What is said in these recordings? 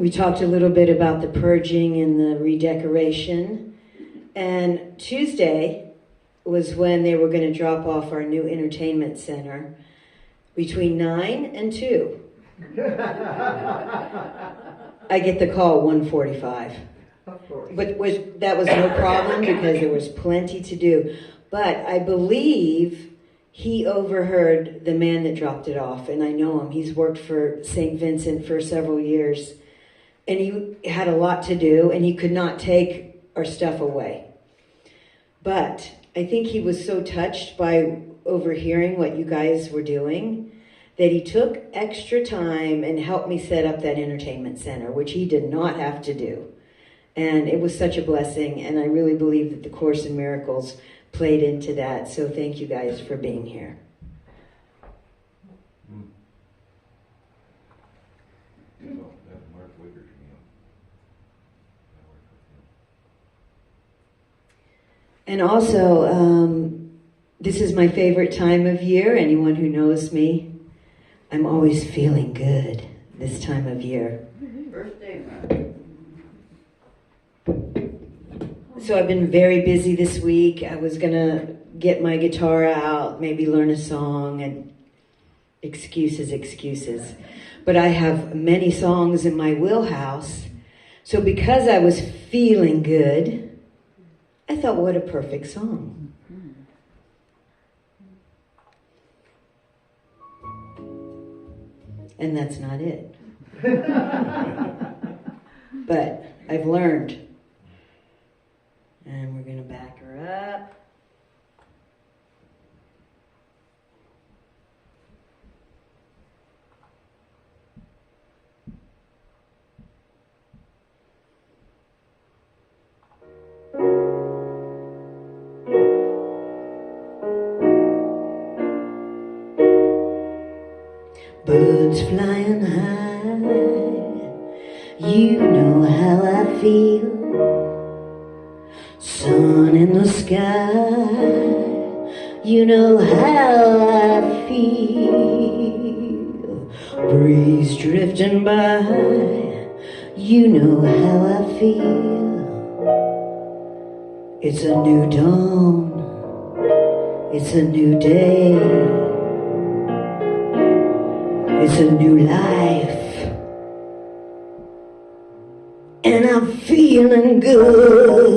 We talked a little bit about the purging and the redecoration. And Tuesday was when they were going to drop off our new entertainment center between 9 and 2. I get the call at 1:45. But that was no problem because there was plenty to do. But I believe he overheard the man that dropped it off, and I know him. He's worked for St. Vincent for several years, and he had a lot to do, and he could not take our stuff away. But I think he was so touched by overhearing what you guys were doing that he took extra time and helped me set up that entertainment center, which he did not have to do. And it was such a blessing, and I really believe that the Course in Miracles played into that. So thank you guys for being here. And also, this is my favorite time of year. Anyone who knows me, I'm always feeling good this time of year. Birthday. So I've been very busy this week. I was gonna get my guitar out, maybe learn a song, and excuses. But I have many songs in my wheelhouse. So because I was feeling good, I thought, what a perfect song. And that's not it. But I've learned. And we're going to back her up. Birds flying high, you know how I feel. Sun in the sky, you know how I feel. Breeze drifting by, you know how I feel. It's a new dawn, it's a new day, it's a new life. And I'm feeling good.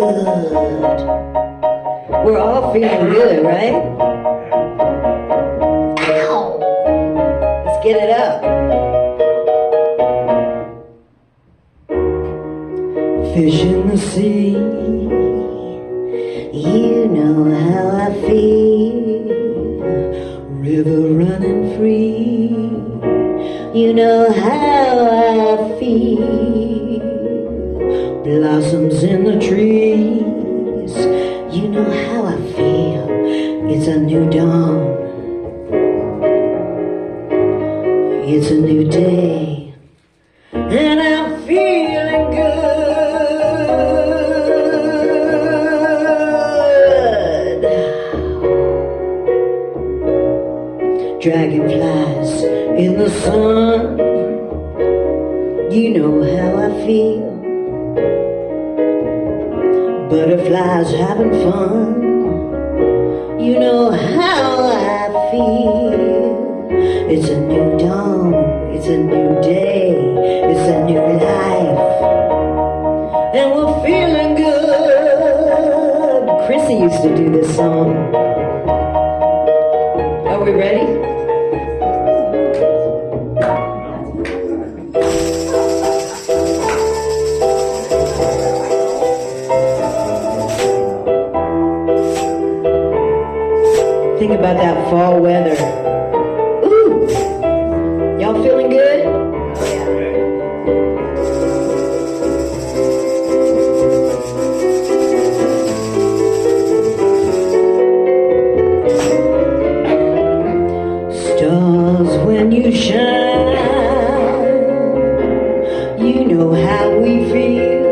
We're all feeling good, right? Ow! Let's get it up. Fish in the sea, you know how I feel. River running free, you know how I feel. Blossoms in the trees, you know how I feel. It's a new dawn, it's a new day, and I'm feeling good. Dragonflies in the sun, you know how I feel. Butterflies having fun, you know how I feel. It's a new dawn, it's a new day, it's a new life, and we're feeling good. Chrissy used to do this song. Are we ready? Think about that fall weather. Ooh! Y'all feeling good? Stars when you shine, you know how we feel.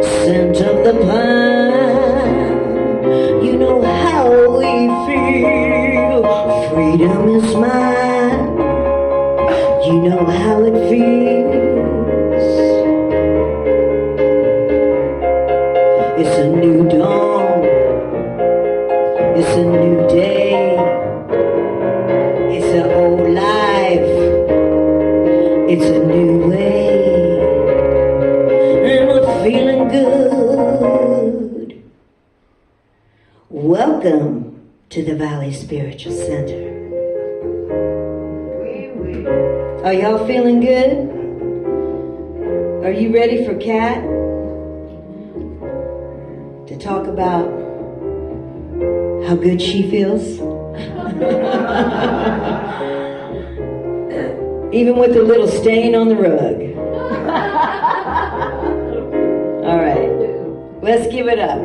Scent of the pine, you know how we feel. Freedom is mine, you know how it feels. It's a new way, and we're feeling good. Welcome to the Valley Spiritual Center. Are y'all feeling good? Are you ready for Kat to talk about how good she feels? Even with the little stain on the rug. All right, let's give it up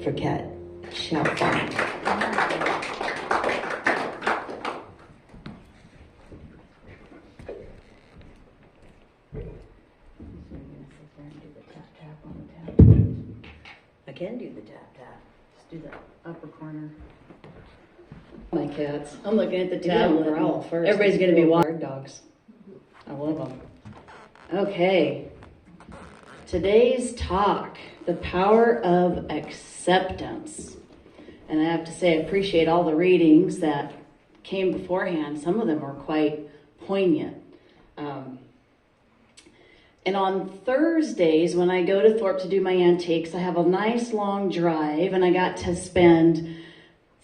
for Kat Chalfant. I can do the tap tap. Just do the upper corner. My cats. I'm looking at the You're gonna tablet. growl first. Everybody's going to be Little watching. bird dogs. I love them. Okay. Today's talk, the power of acceptance. And I have to say, I appreciate all the readings that came beforehand. Some of them were quite poignant. And on Thursdays, when I go to Thorpe to do my antiques, I have a nice long drive, and I got to spend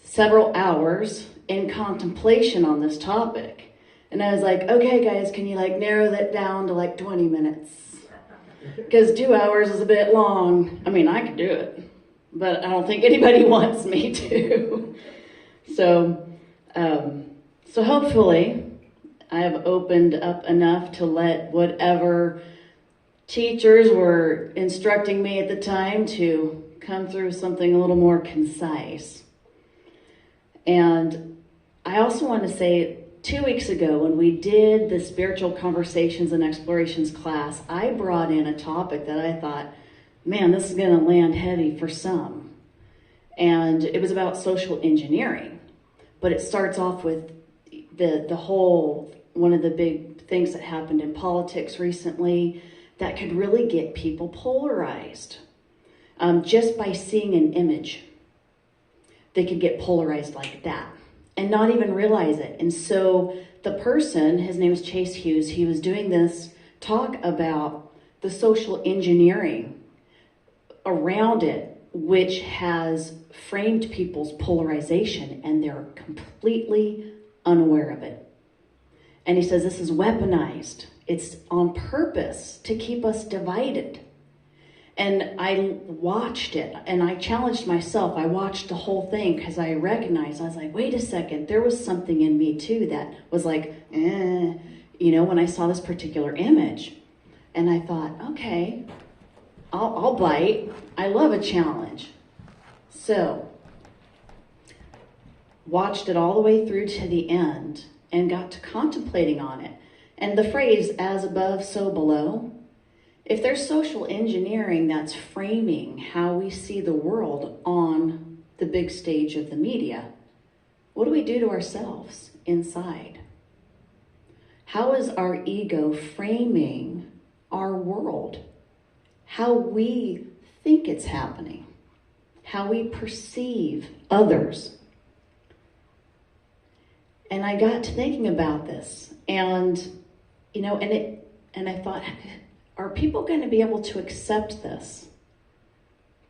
several hours in contemplation on this topic. And I was like, okay, guys, can you narrow that down to 20 minutes? Because 2 hours is a bit long. I mean, I could do it, but I don't think anybody wants me to. So hopefully I have opened up enough to let whatever teachers were instructing me at the time to come through something a little more concise. And I also want to say, 2 weeks ago when we did the Spiritual Conversations and Explorations class, I brought in a topic that I thought, man, this is going to land heavy for some. And it was about social engineering. But it starts off with the whole, one of the big things that happened in politics recently that could really get people polarized. Just by seeing an image, they could get polarized like that and not even realize it. And so the person, his name is Chase Hughes, he was doing this talk about the social engineering around it, which has framed people's polarization, and they're completely unaware of it. And he says this is weaponized. It's on purpose to keep us divided. And I watched it, and I challenged myself. I watched the whole thing because I recognized, I was like, wait a second, there was something in me too that was like, when I saw this particular image. And I thought, okay, I'll bite. I love a challenge. So, watched it all the way through to the end and got to contemplating on it. And the phrase, as above, so below, if there's social engineering that's framing how we see the world on the big stage of the media, what do we do to ourselves inside? How is our ego framing our world? How we think it's happening? How we perceive others? And I got to thinking about this, and I thought, are people going to be able to accept this?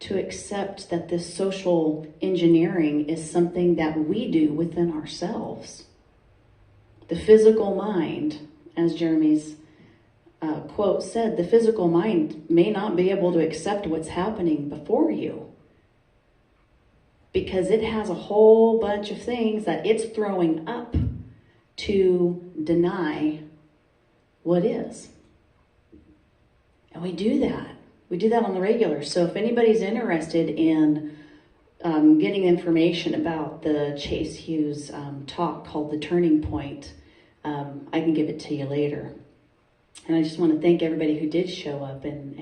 To accept that this social engineering is something that we do within ourselves? The physical mind, as Jeremy's quote said, the physical mind may not be able to accept what's happening before you because it has a whole bunch of things that it's throwing up to deny what is. And we do that. We do that on the regular. So if anybody's interested in getting information about the Chase Hughes talk called The Turning Point, I can give it to you later. And I just want to thank everybody who did show up and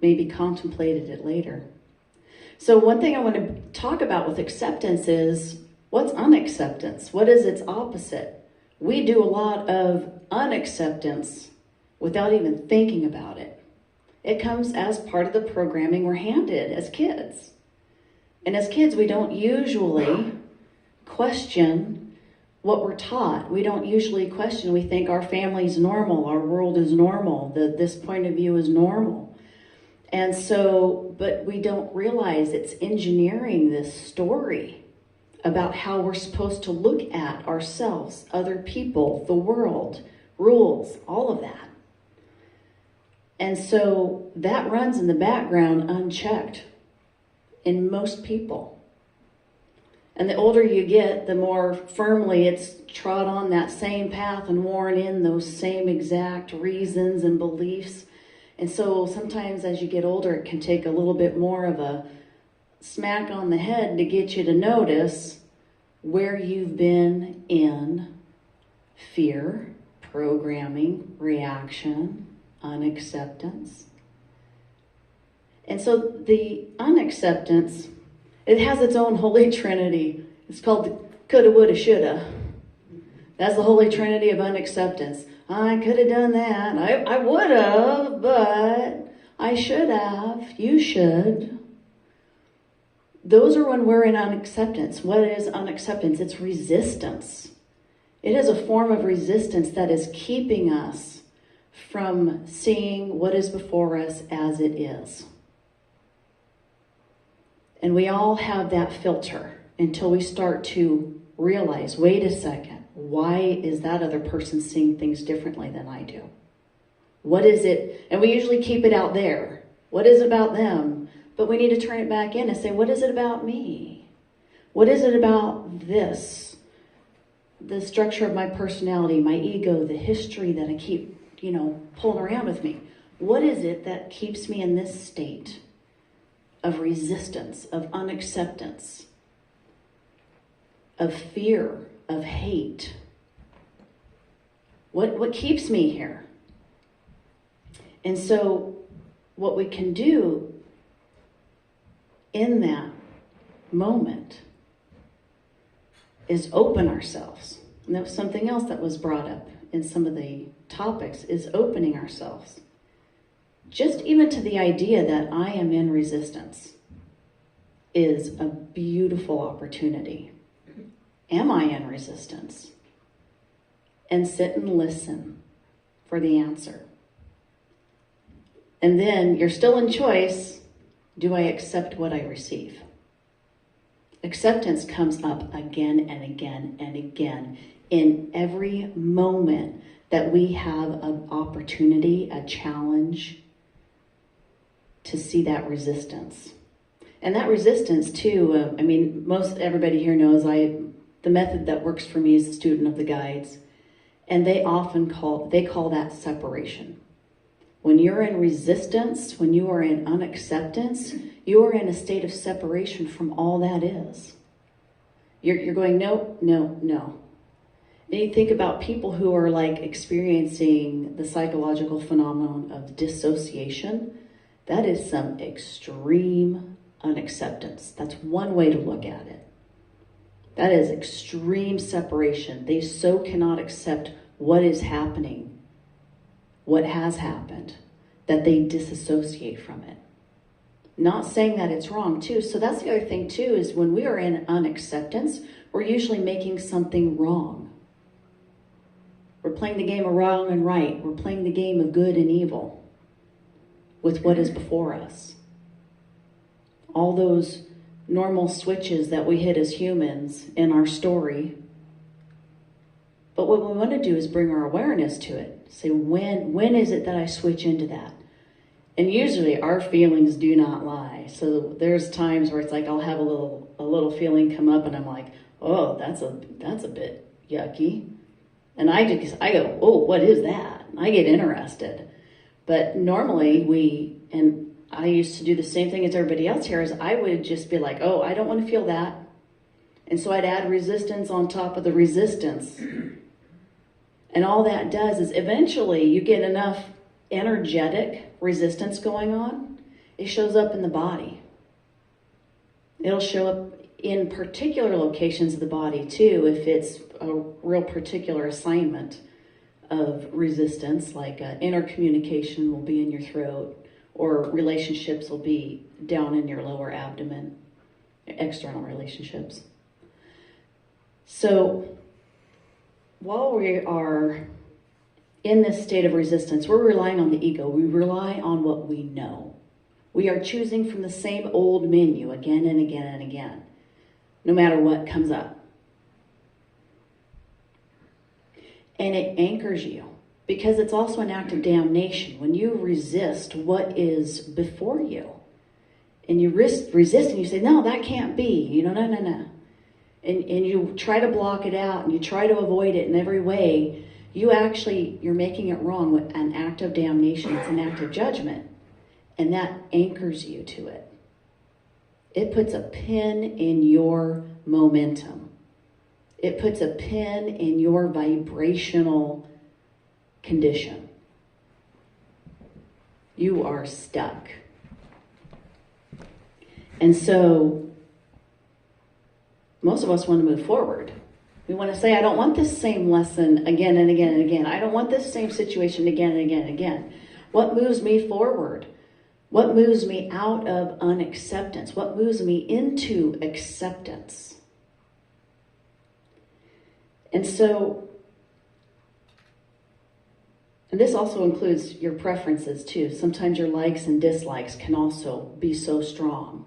maybe contemplated it later. So one thing I want to talk about with acceptance is, what's unacceptance? What is its opposite? We do a lot of unacceptance without even thinking about it. It comes as part of the programming we're handed as kids. And as kids, we don't usually question what we're taught. We don't usually question. We think our family's normal, our world is normal, that this point of view is normal. And so, but we don't realize it's engineering this story about how we're supposed to look at ourselves, other people, the world, rules, all of that. And so that runs in the background unchecked in most people. And the older you get, the more firmly it's trod on that same path and worn in those same exact reasons and beliefs. And so sometimes as you get older, it can take a little bit more of a smack on the head to get you to notice where you've been in fear, programming, reaction, unacceptance. And so the unacceptance, it has its own Holy Trinity. It's called the coulda, woulda, shoulda. That's the Holy Trinity of unacceptance. I could have done that. I would have, but I should have. You should. Those are when we're in unacceptance. What is unacceptance? It's resistance. It is a form of resistance that is keeping us from seeing what is before us as it is. And we all have that filter until we start to realize, wait a second, why is that other person seeing things differently than I do? What is it? And we usually keep it out there. What is it about them? But we need to turn it back in and say, what is it about me? What is it about this? The structure of my personality, my ego, the history that I keep, pulling around with me. What is it that keeps me in this state of resistance, of unacceptance, of fear, of hate? What keeps me here? And so what we can do in that moment is open ourselves. And that was something else that was brought up in some of the topics, is opening ourselves. Just even to the idea that I am in resistance is a beautiful opportunity. Am I in resistance? And sit and listen for the answer. And then you're still in choice. Do I accept what I receive? Acceptance comes up again and again and again in every moment that we have an opportunity, a challenge to see that resistance. And that resistance too, most everybody here knows the method that works for me is a student of the guides. And they often call that separation. When you're in resistance, when you are in unacceptance, you are in a state of separation from all that is. You're going, no, no, no. And you think about people who are like experiencing the psychological phenomenon of dissociation. That is some extreme unacceptance. That's one way to look at it. That is extreme separation. They so cannot accept what is happening, what has happened, that they disassociate from it. Not saying that it's wrong too. So that's the other thing too, is when we are in unacceptance, we're usually making something wrong. We're playing the game of wrong and right. We're playing the game of good and evil with what is before us. All those normal switches that we hit as humans in our story. But what we want to do is bring our awareness to it. Say, when is it that I switch into that? And usually our feelings do not lie. So there's times where it's like I'll have a little feeling come up and I'm like, oh, that's a bit yucky. And I go, oh, what is that? I get interested. But normally and I used to do the same thing as everybody else here, is I would just be like, oh, I don't want to feel that. And so I'd add resistance on top of the resistance. And all that does is eventually you get enough energetic resistance going on, it shows up in the body. It'll show up in particular locations of the body too, if it's a real particular assignment of resistance, like inner communication will be in your throat, or relationships will be down in your lower abdomen, external relationships. So while we are in this state of resistance, we're relying on the ego. We rely on what we know. We are choosing from the same old menu again and again and again, no matter what comes up. And it anchors you because it's also an act of damnation. When you resist what is before you, and you resist and you say, no, that can't be, no. And you try to block it out and you try to avoid it in every way, you're making it wrong with an act of damnation. It's an act of judgment. And that anchors you to it. It puts a pin in your momentum. It puts a pin in your vibrational condition. You are stuck. And so, most of us want to move forward. We want to say, I don't want this same lesson again and again and again. I don't want this same situation again and again and again. What moves me forward? What moves me out of unacceptance? What moves me into acceptance? And so, and this also includes your preferences too. Sometimes your likes and dislikes can also be so strong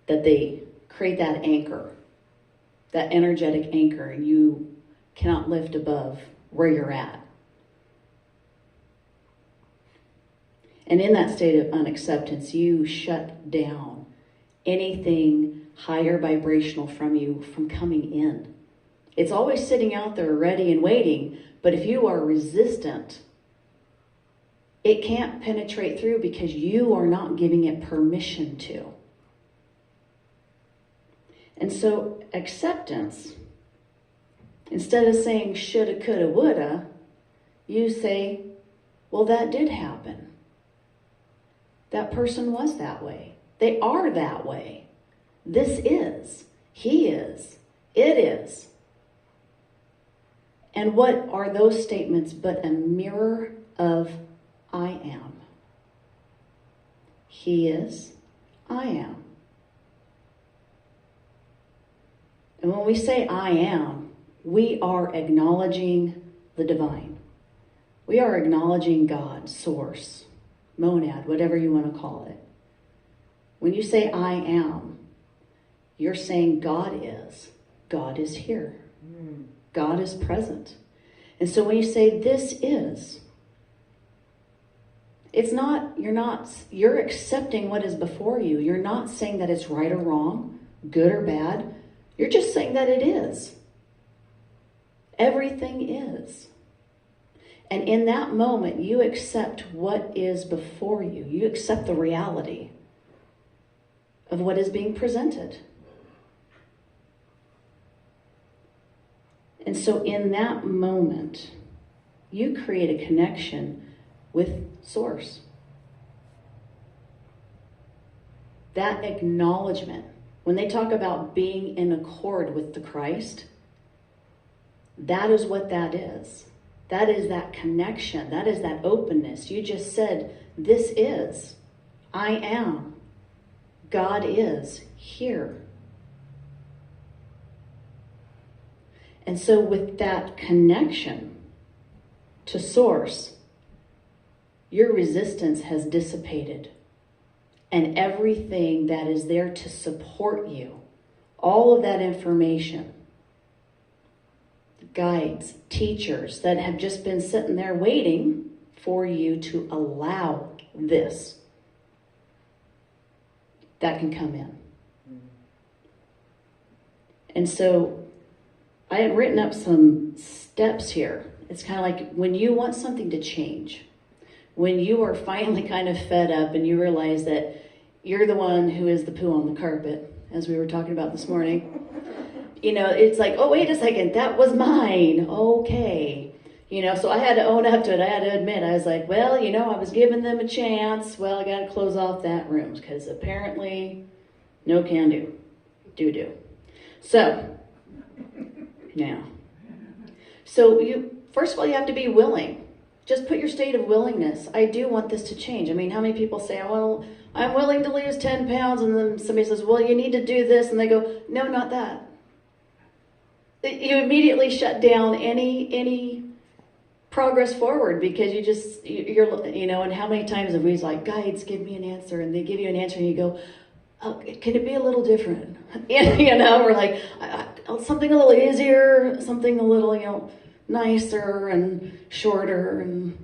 that they create that anchor, that energetic anchor, and you cannot lift above where you're at. And in that state of unacceptance, you shut down anything higher vibrational from you from coming in. It's always sitting out there ready and waiting, but if you are resistant, it can't penetrate through because you are not giving it permission to. And so acceptance, instead of saying shoulda, coulda, woulda, you say, well, that did happen. That person was that way. They are that way. This is. He is. It is. And what are those statements but a mirror of I am? He is. I am. And when we say I am, we are acknowledging the divine. We are acknowledging God, source, monad, whatever you want to call it. When you say I am, you're saying God is. God is here. God is present. And so when you say this is, you're accepting what is before you. You're not saying that it's right or wrong, good or bad. You're just saying that it is. Everything is. And in that moment, you accept what is before you. You accept the reality of what is being presented. And so in that moment, you create a connection with Source. That acknowledgement, when they talk about being in accord with the Christ, that is what that is. That is that connection. That is that openness. You just said, this is. I am. God is here. And so with that connection to Source, your resistance has dissipated. And everything that is there to support you, all of that information, guides, teachers that have just been sitting there waiting for you to allow this, that can come in. And so I had written up some steps here. It's kind of like when you want something to change, when you are finally kind of fed up and you realize that you're the one who is the poo on the carpet, as we were talking about this morning. It's like, oh, wait a second, that was mine. Okay. So I had to own up to it. I had to admit, I was like, well, I was giving them a chance. Well, I got to close off that room because apparently no can do. Do. So, now. So first of all, you have to be willing. Just put your state of willingness. I do want this to change. I mean, how many people say, well, I'm willing to lose 10 pounds. And then somebody says, well, you need to do this. And they go, no, not that. you immediately shut down any progress forward, because you're and how many times have we like, guides, give me an answer, and they give you an answer and you go, oh, can it be a little different? We're like, something a little easier, something a little, nicer and shorter, and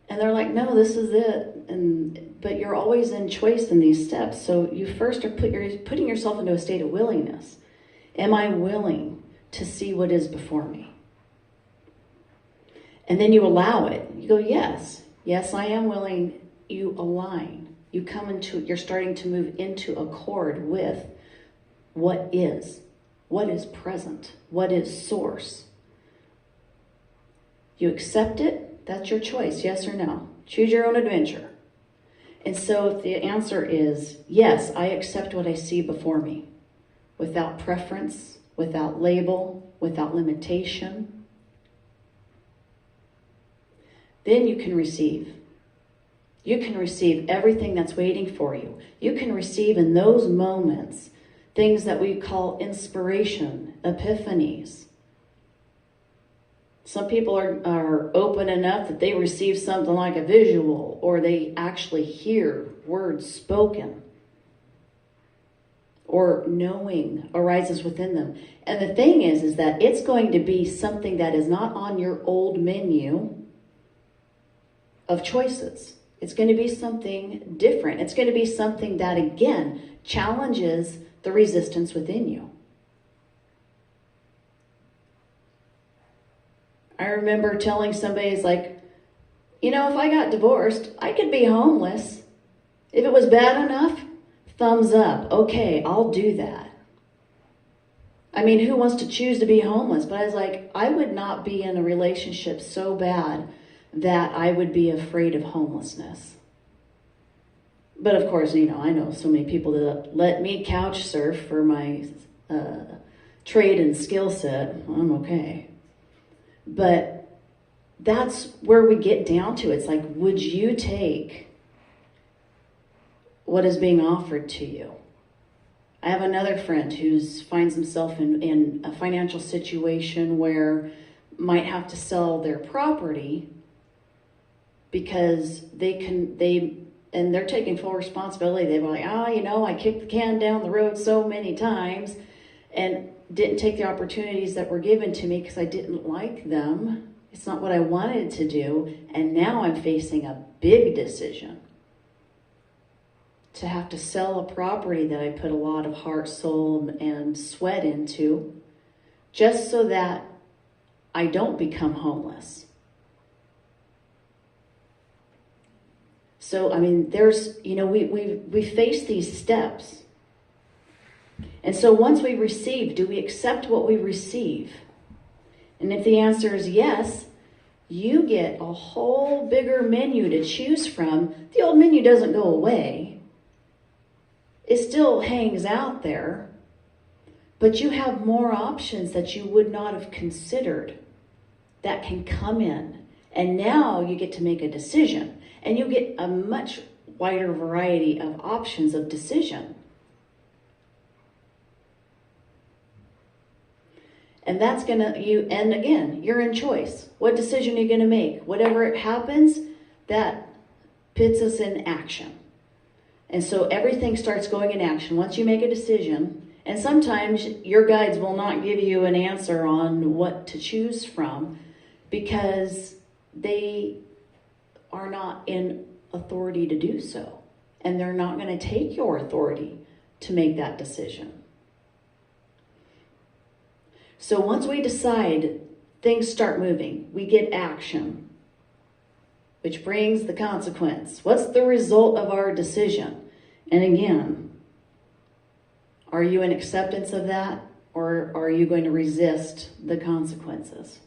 they're like, no, this is it. But you're always in choice in these steps. So you first are putting yourself into a state of willingness. Am I willing to see what is before me? And then you allow it. You go, yes, I am willing. You align. You're starting to move into accord with what is present, what is source. You accept it, that's your choice, yes or no. Choose your own adventure. And so if the answer is, yes, I accept what I see before me, without preference, without label, without limitation, then you can receive. You can receive everything that's waiting for you. You can receive in those moments things that we call inspiration, epiphanies. Some people are open enough that they receive something like a visual, or they actually hear words spoken, or knowing arises within them. And the thing is that it's going to be something that is not on your old menu of choices. It's going to be something different. It's going to be something that, again, challenges the resistance within you. I remember telling somebody, it's like, if I got divorced, I could be homeless. If it was bad enough, thumbs up. Okay, I'll do that. I mean, who wants to choose to be homeless? But I was like, I would not be in a relationship so bad that I would be afraid of homelessness. But of course, I know so many people that let me couch surf for my trade and skill set. I'm okay. But that's where we get down to. It's like, would you take what is being offered to you? I have another friend who finds himself in a financial situation where might have to sell their property because they're taking full responsibility. They were like, I kicked the can down the road so many times and didn't take the opportunities that were given to me because I didn't like them. It's not what I wanted to do. And now I'm facing a big decision to have to sell a property that I put a lot of heart, soul, and sweat into, just so that I don't become homeless. So, there's, we face these steps. And so once we receive, do we accept what we receive? And if the answer is yes, you get a whole bigger menu to choose from. The old menu doesn't go away. It still hangs out there. But you have more options that you would not have considered that can come in. And now you get to make a decision. And you get a much wider variety of options of decision. And that's and again, you're in choice. What decision are you going to make? Whatever it happens, that puts us in action. And so everything starts going in action. Once you make a decision, and sometimes your guides will not give you an answer on what to choose from because they are not in authority to do so. And they're not going to take your authority to make that decision. So once we decide, things start moving. We get action, which brings the consequence. What's the result of our decision? And again, are you in acceptance of that, or are you going to resist the consequences?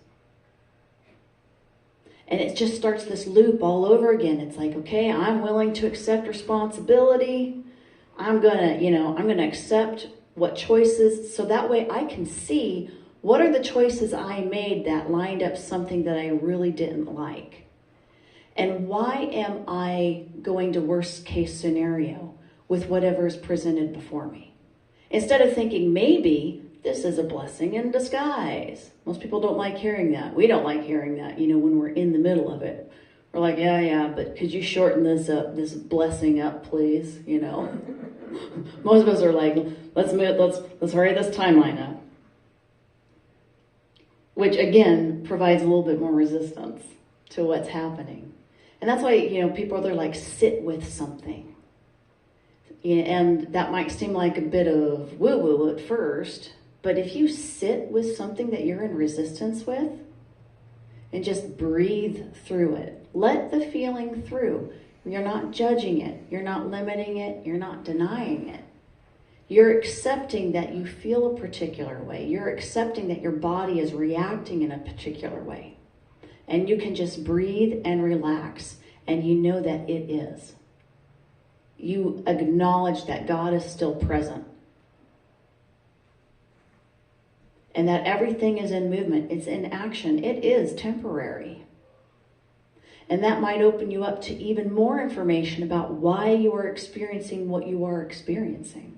And it just starts this loop all over again. It's like, okay, I'm willing to accept responsibility. I'm gonna accept what choices, so that way I can see what are the choices I made that lined up something that I really didn't like. And why am I going to worst case scenario with whatever is presented before me? Instead of thinking maybe this is a blessing in disguise. Most people don't like hearing that. We don't like hearing that, when we're in the middle of it. We're like, yeah, but could you shorten this blessing up, please? Most of us are like, let's hurry this timeline up. Which again provides a little bit more resistance to what's happening. And that's why, people are like, sit with something. And that might seem like a bit of woo-woo at first, but if you sit with something that you're in resistance with and just breathe through it, let the feeling through. You're not judging it. You're not limiting it. You're not denying it. You're accepting that you feel a particular way. You're accepting that your body is reacting in a particular way. And you can just breathe and relax, and you know that it is. You acknowledge that God is still present. And that everything is in movement. It's in action. It is temporary. And that might open you up to even more information about why you are experiencing what you are experiencing.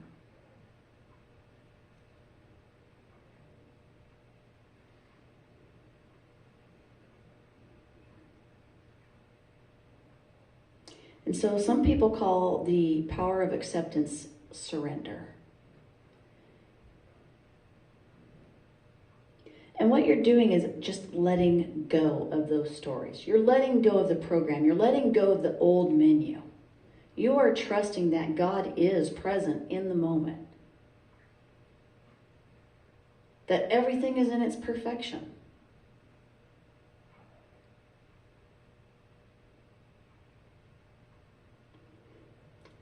And so some people call the power of acceptance surrender. And what you're doing is just letting go of those stories. You're letting go of the program. You're letting go of the old menu. You are trusting that God is present in the moment. That everything is in its perfection.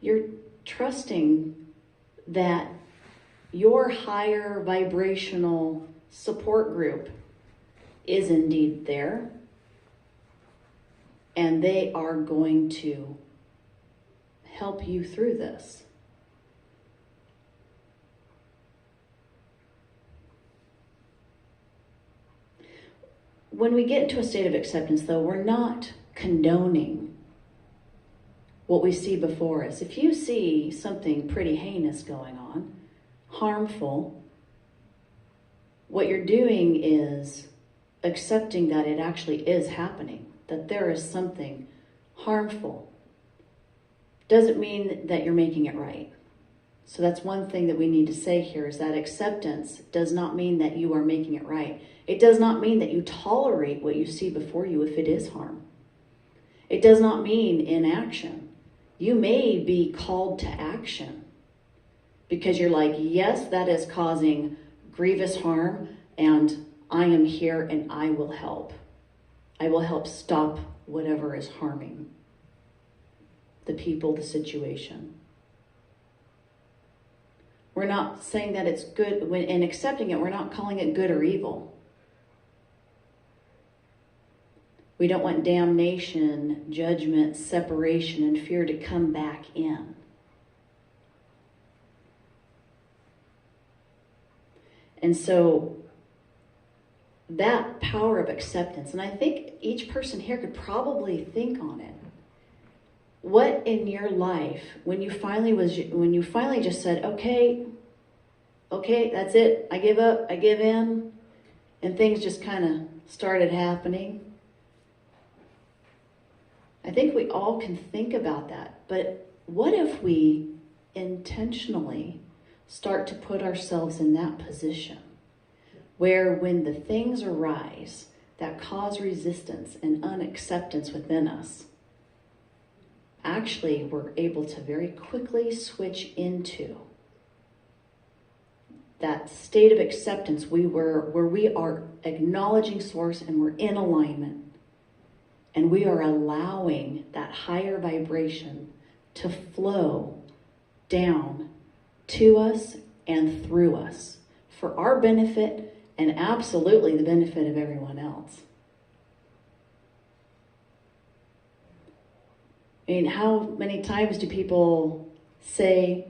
You're trusting that your higher vibrational support group is indeed there, and they are going to help you through this. When we get into a state of acceptance, though, we're not condoning what we see before us. If you see something pretty heinous going on, harmful, what you're doing is accepting that it actually is happening, that there is something harmful. Doesn't mean that you're making it right. So that's one thing that we need to say here, is that acceptance does not mean that you are making it right. It does not mean that you tolerate what you see before you if it is harm. It does not mean inaction. You may be called to action because you're like, yes, that is causing grievous harm, and I am here and I will help. I will help stop whatever is harming the people, the situation. We're not saying that it's good, in accepting it, we're not calling it good or evil. We don't want damnation, judgment, separation, and fear to come back in. And so that power of acceptance, and I think each person here could probably think on it. What in your life, when you finally just said, okay, that's it, I give up, I give in, and things just kind of started happening. I think we all can think about that, but what if we intentionally start to put ourselves in that position where when the things arise that cause resistance and unacceptance within us, actually we're able to very quickly switch into that state of acceptance where we are acknowledging source and we're in alignment. And we are allowing that higher vibration to flow down to us and through us for our benefit and absolutely the benefit of everyone else. I mean, how many times do people say,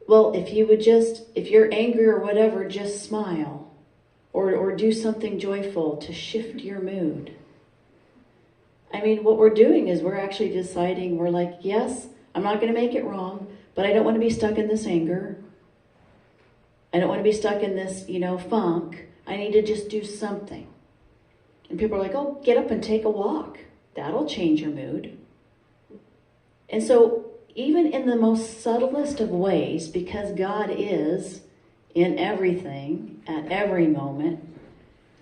well, if you're angry or whatever, just smile or do something joyful to shift your mood. I mean, what we're doing is we're actually deciding, we're like, yes, I'm not going to make it wrong, but I don't want to be stuck in this anger. I don't want to be stuck in this, funk. I need to just do something. And people are like, oh, get up and take a walk. That'll change your mood. And so even in the most subtlest of ways, because God is in everything at every moment,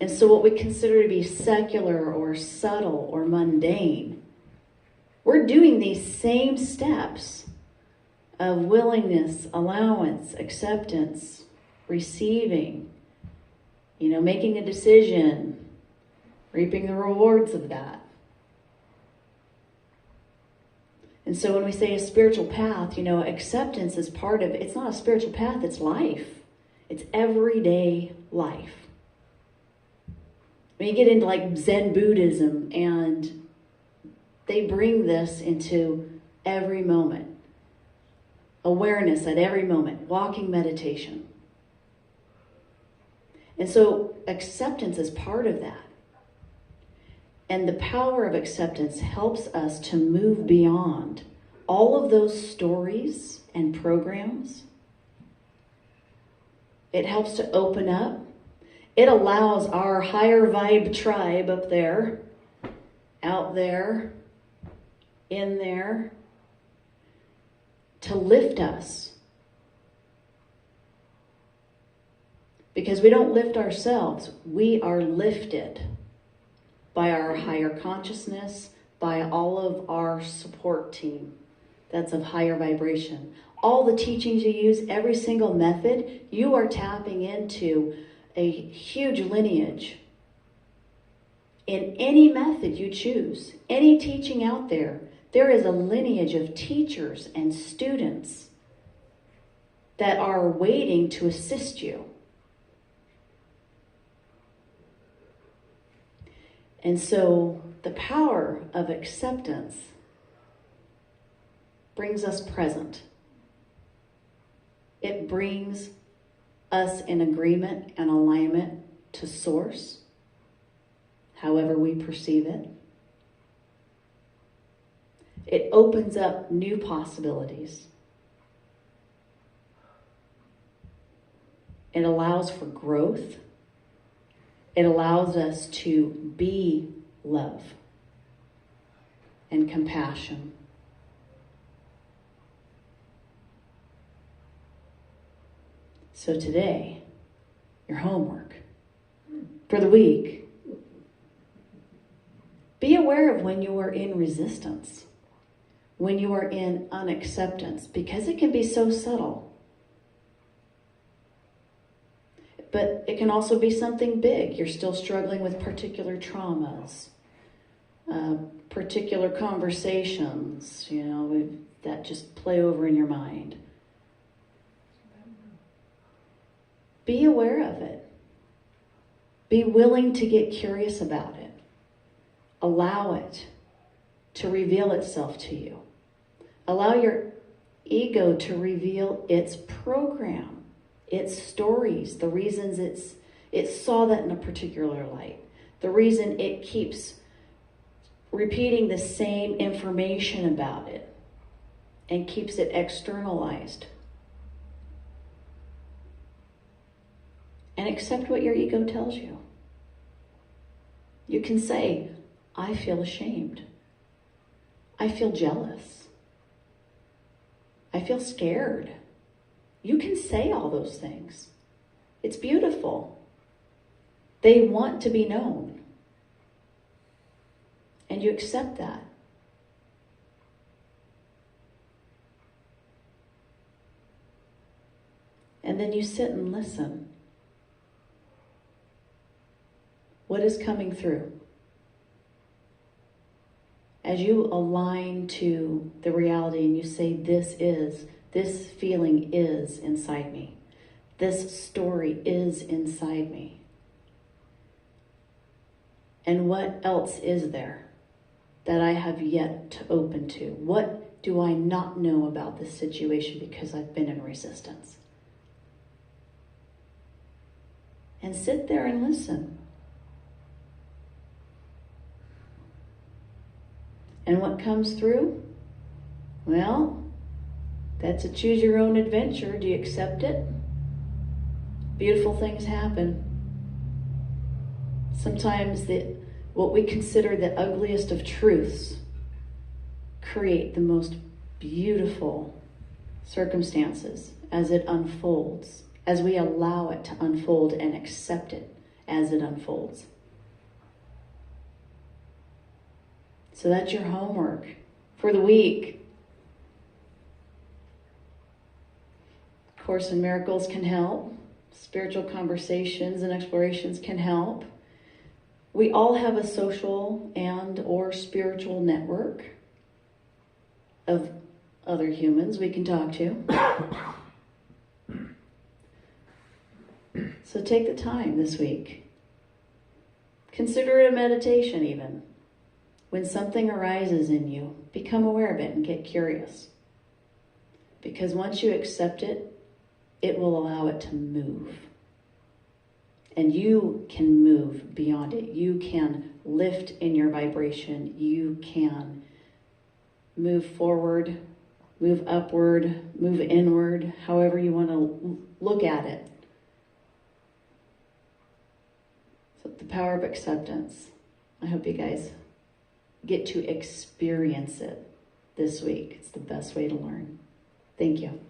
and so what we consider to be secular or subtle or mundane, we're doing these same steps of willingness, allowance, acceptance, receiving, making a decision, reaping the rewards of that. And so when we say a spiritual path, acceptance is part of it. It's not a spiritual path, it's life. It's everyday life. When you get into like Zen Buddhism, and they bring this into every moment. Awareness at every moment, walking meditation. And so acceptance is part of that. And the power of acceptance helps us to move beyond all of those stories and programs. It helps to open up. It allows our higher vibe tribe up there, out there, in there, to lift us. Because we don't lift ourselves, we are lifted by our higher consciousness, by all of our support team that's of higher vibration. All the teachings you use, every single method, you are tapping into a huge lineage. In any method you choose, any teaching out there, there is a lineage of teachers and students that are waiting to assist you. And so the power of acceptance brings us present. It brings us in agreement and alignment to Source, however we perceive it. It opens up new possibilities. It allows for growth. It allows us to be love and compassion. So today, your homework for the week, be aware of when you are in resistance, when you are in unacceptance, because it can be so subtle. But it can also be something big. You're still struggling with particular traumas, particular conversations, that just play over in your mind. Be aware of it. Be willing to get curious about it. Allow it to reveal itself to you. Allow your ego to reveal its program, its stories, the reasons it saw that in a particular light, the reason it keeps repeating the same information about it and keeps it externalized. And accept what your ego tells you. You can say, I feel ashamed. I feel jealous. I feel scared. You can say all those things. It's beautiful. They want to be known. And you accept that. And then you sit and listen. What is coming through? As you align to the reality and you say, this feeling is inside me. This story is inside me. And what else is there that I have yet to open to? What do I not know about this situation because I've been in resistance? And sit there and listen. And what comes through? Well, that's a choose your own adventure. Do you accept it? beautiful things happen. Sometimes what we consider the ugliest of truths create the most beautiful circumstances as it unfolds, as we allow it to unfold and accept it as it unfolds. So that's your homework for the week. Course in Miracles can help. Spiritual conversations and explorations can help. We all have a social and or spiritual network of other humans we can talk to. So take the time this week. Consider it a meditation even. When something arises in you, become aware of it and get curious. Because once you accept it, it will allow it to move. And you can move beyond it. You can lift in your vibration. You can move forward, move upward, move inward, however you want to look at it. So the power of acceptance. I hope you guys get to experience it this week. It's the best way to learn. Thank you.